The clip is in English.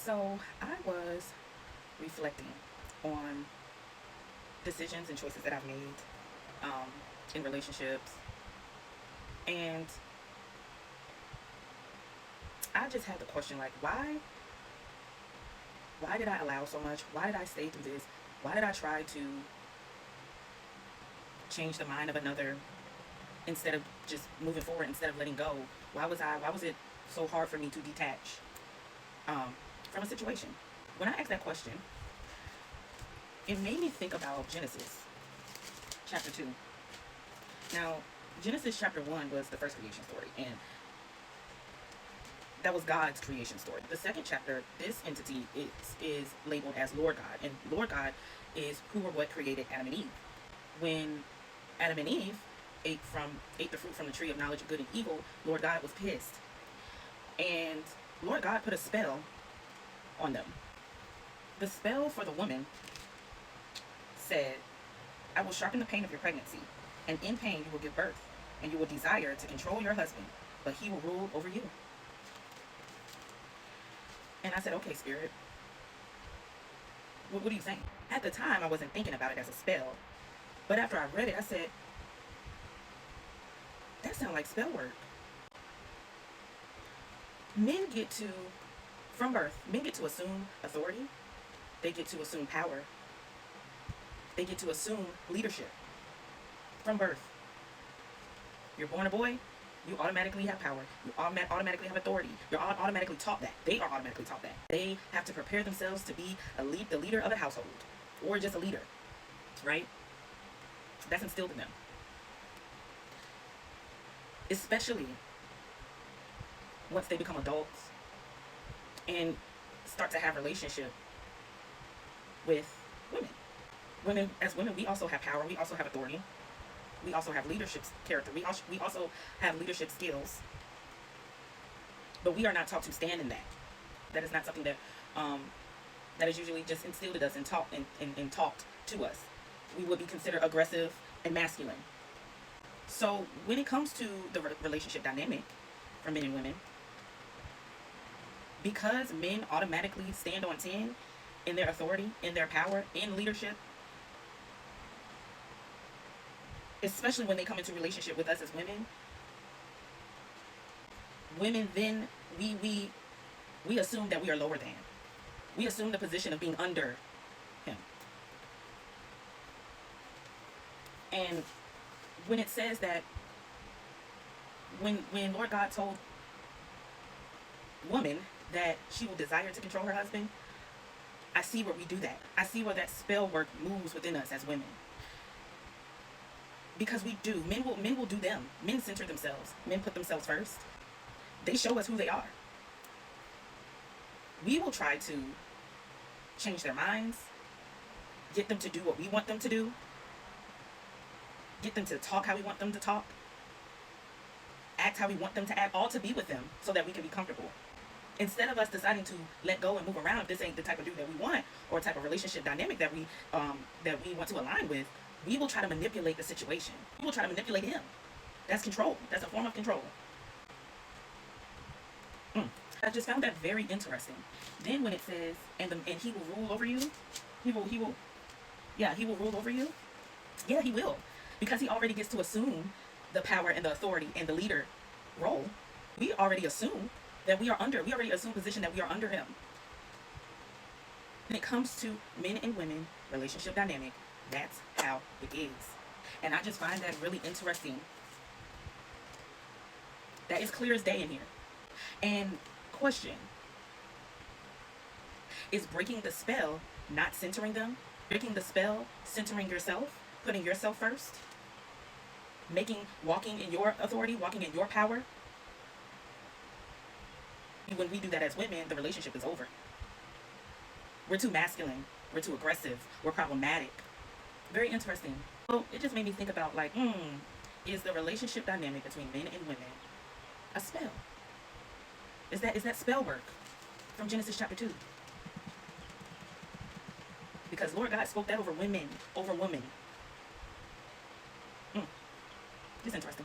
So I was reflecting on decisions and choices that I've made um, in relationships, and I just had the question like, why? Why did I allow so much? Why did I stay through this? Why did I try to change the mind of another instead of just moving forward, instead of letting go? Why was it so hard for me to detach um, from a situation? When I asked that question, it made me think about Genesis chapter 2. Now, Genesis chapter 1 was the first creation story, and that was God's creation story. The second chapter, this entity is labeled as Lord God, and Lord God is who or what created Adam and Eve. When Adam and Eve ate the fruit from the tree of knowledge of good and evil, Lord God was pissed, and Lord God put a spell on them. The spell for the woman said, "I will sharpen the pain of your pregnancy, and in pain you will give birth, and you will desire to control your husband, but he will rule over you." And I said, "Okay, Spirit, what are you saying?" At the time, I wasn't thinking about it as a spell, but after I read it, I said, that sounds like spell work. Men get to, from birth, men get to assume authority. They get to assume power. They get to assume leadership from birth. You're born a boy, you automatically have power. You automatically have authority. You're automatically taught that. They are automatically taught that. They have to prepare themselves to be the leader of a household, or just a leader, right? That's instilled in them. Especially once they become adults and start to have relationship with women. As women, we also have power. We also have authority. We also have leadership character. We also have leadership skills. But we are not taught to stand in that. That is not something that is usually just instilled in us and taught to us. We would be considered aggressive and masculine. So when it comes to the relationship dynamic for men and women, because men automatically stand on 10 in their authority, in their power, in leadership, especially when they come into relationship with us as women then we assume that we are lower than. We assume the position of being under him. And when it says that when Lord God told woman that she will desire to control her husband, I see where we do that. I see where that spell work moves within us as women. Because we do. Men will do them. Men center themselves. Men put themselves first. They show us who they are. We will try to change their minds, get them to do what we want them to do, get them to talk how we want them to talk, act how we want them to act, all to be with them so that we can be comfortable. Instead of us deciding to let go and move around if this ain't the type of dude that we want, or type of relationship dynamic that we want to align with, we will try to manipulate the situation. We will try to manipulate him. That's control. That's a form of control. I just found that very interesting. Then when it says, and he will rule over you, he will rule over you. Yeah, he will, because he already gets to assume the power and the authority and the leader role. We already assume that we already assume position that we are under him. When it comes to men and women relationship dynamic, that's how it is. And I just find that really interesting. That is clear as day in here. And question, is breaking the spell not centering them? Breaking the spell, centering yourself, putting yourself first, walking in your authority, walking in your power? When we do that as women, the relationship is over. We're too masculine. We're too aggressive. We're problematic. Very interesting. So it just made me think about like, is the relationship dynamic between men and women a spell? Is that spell work from Genesis chapter 2? Because Lord God spoke that over women, over women. It's interesting.